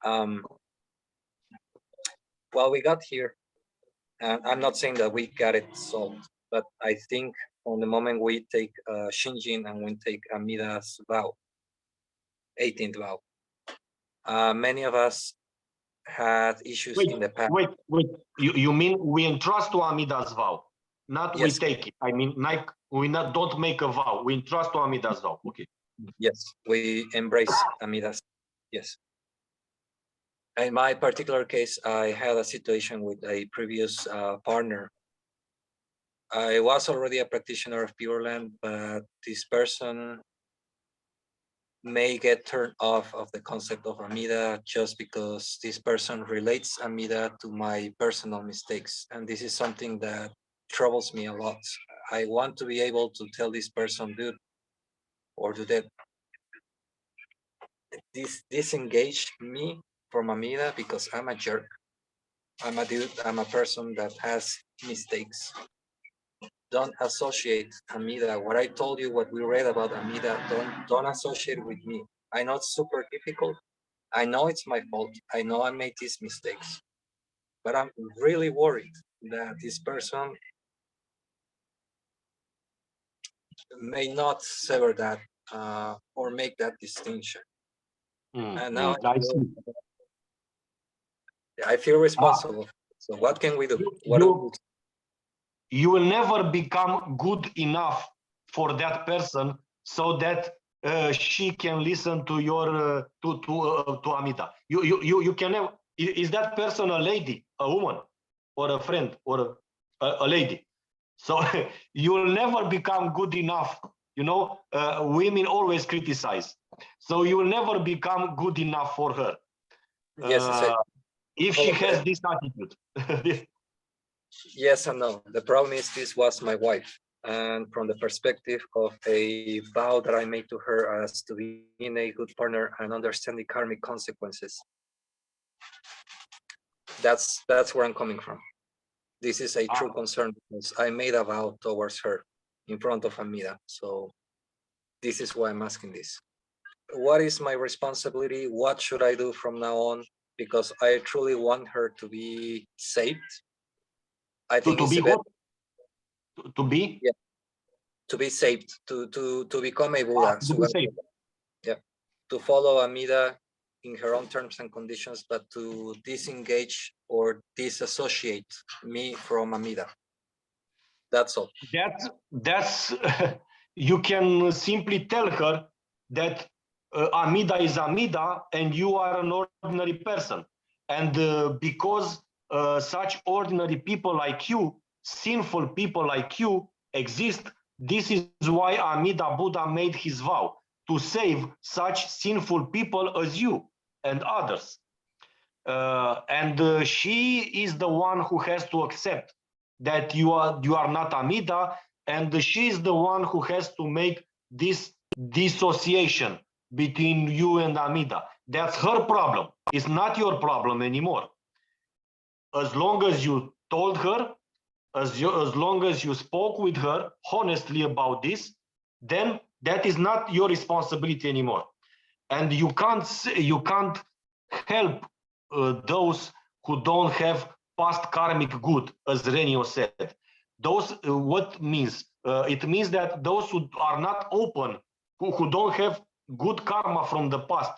Um, well, we got here, and I'm not saying that we got it solved, but I think from the moment we take Shinjin and we take Amida's vow, 18th vow, many of us had issues in the past. Wait. You mean we entrust to Amida's vow, not Yes. we take it. I mean, like we not don't make a vow. We entrust to Amida's vow. Okay. Yes, we embrace Amida's. Yes. In my particular case, I had a situation with a previous partner. I was already a practitioner of Pure Land, but this person may get turned off of the concept of Amida just because this person relates Amida to my personal mistakes. And this is something that troubles me a lot. I want to be able to tell this person, dude, or do that, disengage me from Amida because I'm a jerk. I'm a dude, I'm a person that has mistakes. Don't associate Amida. What I told you, what we read about Amida, don't associate with me. I know it's super difficult. I know it's my fault. I know I made these mistakes. But I'm really worried that this person may not sever that or make that distinction. And now I feel responsible. So what can we do? You will never become good enough for that person so that she can listen to your to Amida. You can never. Is that person a lady, a woman, or a friend, or a lady? So you will never become good enough. You know, women always criticize. So you will never become good enough for her. Yes, if she has this attitude. Yes and no. The problem is this was my wife. And from the perspective of a vow that I made to her as to being a good partner and understanding karmic consequences, that's where I'm coming from. This is a true concern because I made a vow towards her in front of Amida. So this is why I'm asking this. What is my responsibility? What should I do from now on? Because I truly want her to be saved. I think to be what? To be? Yeah. To be saved, to become a Buddha. To be saved. Yeah. To follow Amida in her own terms and conditions, but to disengage or disassociate me from Amida. That's all. That's you can simply tell her that Amida is Amida and you are an ordinary person. And because such ordinary people like you, sinful people like you exist, this is why Amida Buddha made his vow to save such sinful people as you and others. And she is the one who has to accept that you are not Amida, and she is the one who has to make this dissociation between you and Amida. That's her problem. It's not your problem anymore. As long as you told her, as long as you spoke with her honestly about this, then that is not your responsibility anymore. And you can't help those who don't have past karmic good, as Renio said. Those what means? It means that those who are not open, who don't have good karma from the past,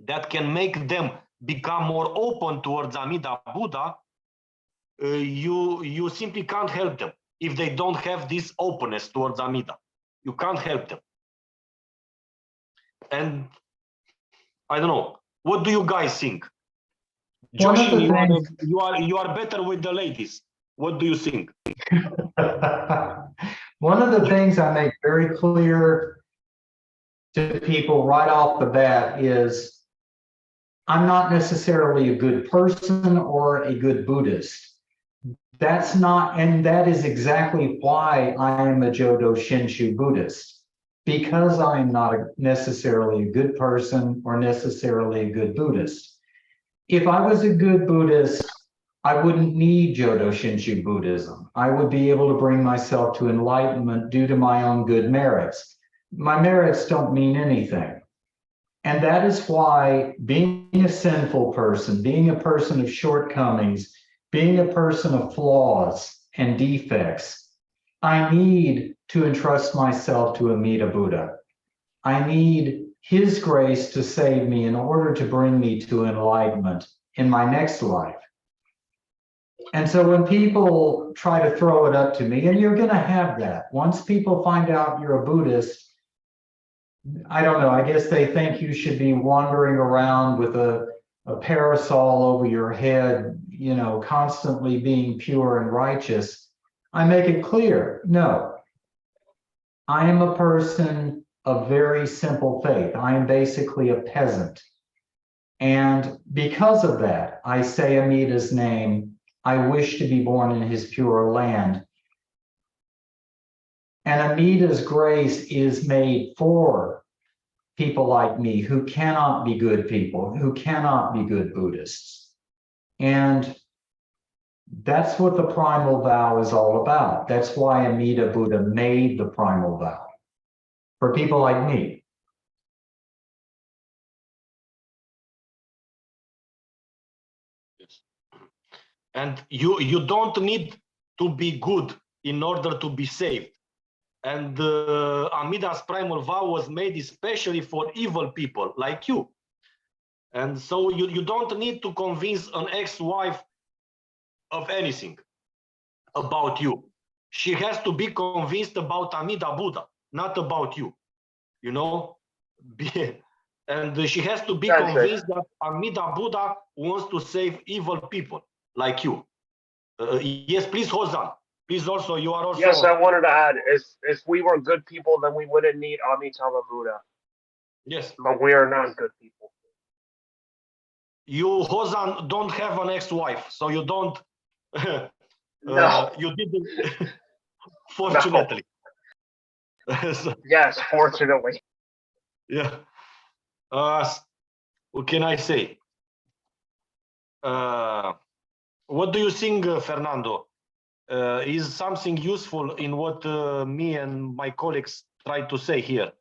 that can make them become more open towards Amida Buddha. You simply can't help them if they don't have this openness towards Amida. You can't help them. And I don't know. What do you guys think? Josh, you are better with the ladies. What do you think? One of the things I make very clear to people right off the bat is I'm not necessarily a good person or a good Buddhist. That's not, and that is exactly why I am a Jodo Shinshu Buddhist, because I am not necessarily a good person or necessarily a good Buddhist. If I was a good Buddhist, I wouldn't need Jodo Shinshu Buddhism. I would be able to bring myself to enlightenment due to my own good merits. My merits don't mean anything. And that is why being a sinful person, being a person of shortcomings, being a person of flaws and defects, I need to entrust myself to Amida Buddha. I need his grace to save me in order to bring me to enlightenment in my next life. And so when people try to throw it up to me, and you're going to have that, once people find out you're a Buddhist, I don't know, I guess they think you should be wandering around with a parasol over your head, you know, constantly being pure and righteous. I make it clear, no, I am a person of very simple faith. I am basically a peasant. And because of that, I say Amida's name. I wish to be born in his pure land. And Amida's grace is made for people like me who cannot be good people, who cannot be good Buddhists. And that's what the primal vow is all about. That's why Amida Buddha made the primal vow for people like me. Yes. And you don't need to be good in order to be saved. And Amida's primal vow was made especially for evil people like you. And so you don't need to convince an ex-wife of anything about you. She has to be convinced about Amida Buddha, not about you, you know? And she has to be convinced that Amida Buddha wants to save evil people like you. Yes, please, Hozan. Please also, you are also... Yes, I wanted to add, if we were good people, then we wouldn't need Amitabha Buddha. Yes. But we are not good people. You, Hozan, don't have an ex-wife, so you don't... No. You didn't... Fortunately. No. So, yes, fortunately. yeah. What can I say? What do you think, Fernando? Is something useful in what me and my colleagues try to say here?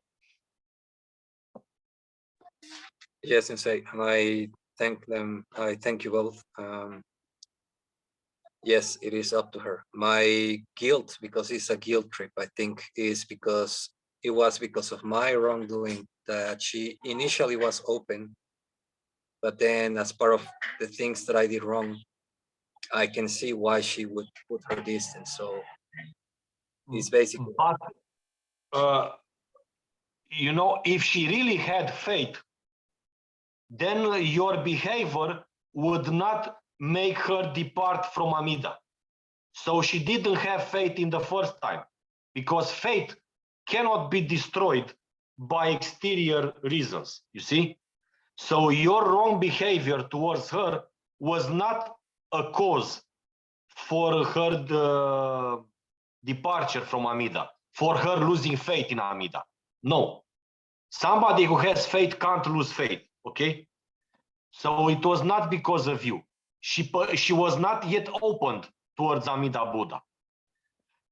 Yes, Sensei, and I thank them. I thank you both. Yes, it is up to her. My guilt, because it's a guilt trip, I think, is because it was because of my wrongdoing that she initially was open, but then as part of the things that I did wrong, I can see why she would put her distance. So it's basically. But, you know, if she really had faith, then your behavior would not make her depart from Amida. So she didn't have faith in the first time, because faith cannot be destroyed by exterior reasons, you see? So your wrong behavior towards her was not a cause for her departure from Amida, for her losing faith in Amida. No. Somebody who has faith can't lose faith, okay? So it was not because of you. She was not yet opened towards Amida Buddha.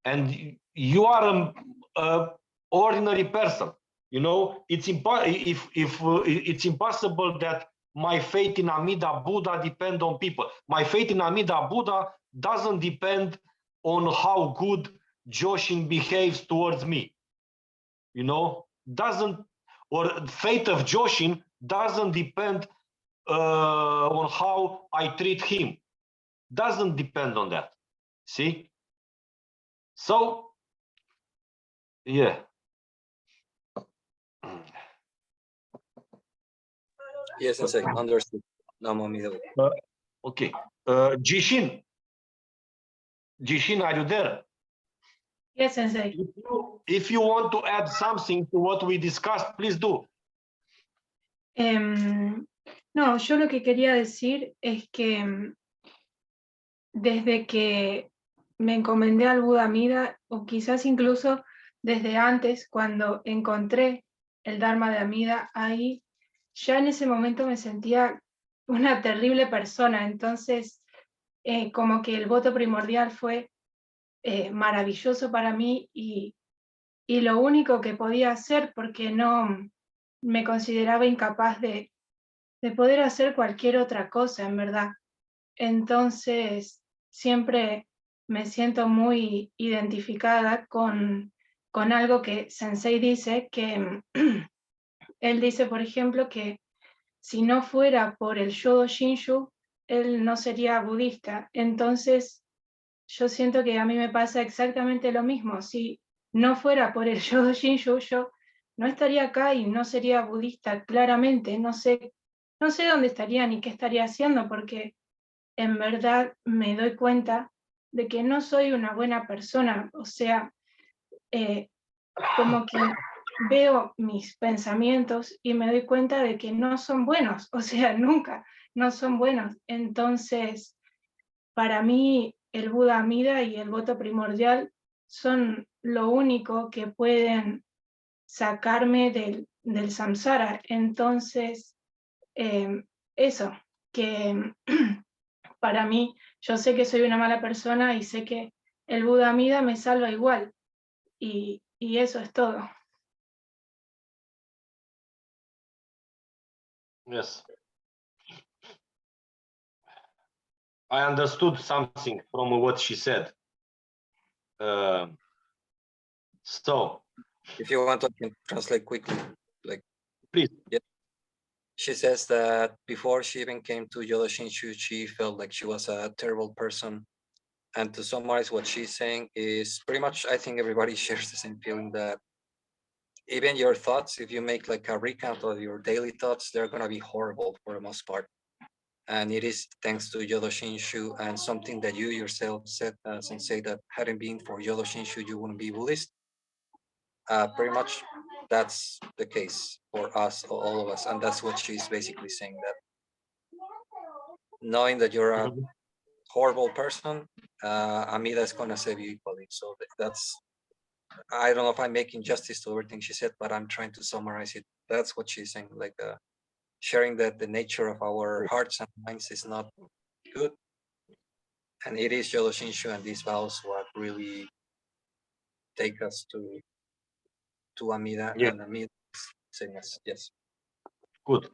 And you are an ordinary person. You know, it's it's impossible that my faith in Amida Buddha depend on people. My faith in Amida Buddha doesn't depend on how good Joshin behaves towards me. You know, or faith of Joshin doesn't depend on how I treat him. Doesn't depend on that. See? So, yeah. Yes, Sensei, understood. Namo Amida. Okay. Jishin, are you there? Yes, Sensei. If you want to add something to what we discussed, please do. No, yo lo que quería decir es que desde que me encomendé al Buda Amida, o quizás incluso desde antes, cuando encontré el Dharma de Amida, ahí ya en ese momento me sentía una terrible persona. Entonces, como que el voto primordial fue maravilloso para mí y lo único que podía hacer, porque no me consideraba incapaz de poder hacer cualquier otra cosa, en verdad. Entonces, siempre me siento muy identificada con algo que Sensei dice, que él dice, por ejemplo, que si no fuera por el Yodo Shinshu, él no sería budista. Entonces, yo siento que a mí me pasa exactamente lo mismo. Si no fuera por el Yodo Shinshu, yo no estaría acá y no sería budista, claramente. No sé dónde estaría ni qué estaría haciendo, porque en verdad me doy cuenta de que no soy una buena persona. O sea, como que veo mis pensamientos y me doy cuenta de que no son buenos, o sea, nunca, no son buenos. Entonces, para mí, el Buda Amida y el voto primordial son lo único que pueden sacarme del samsara. Entonces, eso, que para mí, yo sé que soy una mala persona y sé que el Buda Amida me salva igual. Y eso es todo. Yes. I understood something from what she said. So, If you want, I can translate quickly. Like, please. yeah. She says that before she even came to Yodo Shinshu, she felt like she was a terrible person. And to summarize what she's saying is pretty much, I think everybody shares the same feeling that even your thoughts, if you make like a recount of your daily thoughts, they're going to be horrible for the most part. And it is thanks to Yodo Shinshu and something that you yourself said, Sensei, that hadn't been for Yodo Shinshu, you wouldn't be Buddhist. Pretty much that's the case for us, all of us. And that's what she's basically saying, that knowing that you're a horrible person, Amida is going to save you equally. So that's, I don't know if I'm making justice to everything she said, but I'm trying to summarize it. That's what she's saying, like sharing that the nature of our hearts and minds is not good. And it is Yodo Shinshu and these vows what really take us to Amida, Yeah. and Amida saying us, yes. Good.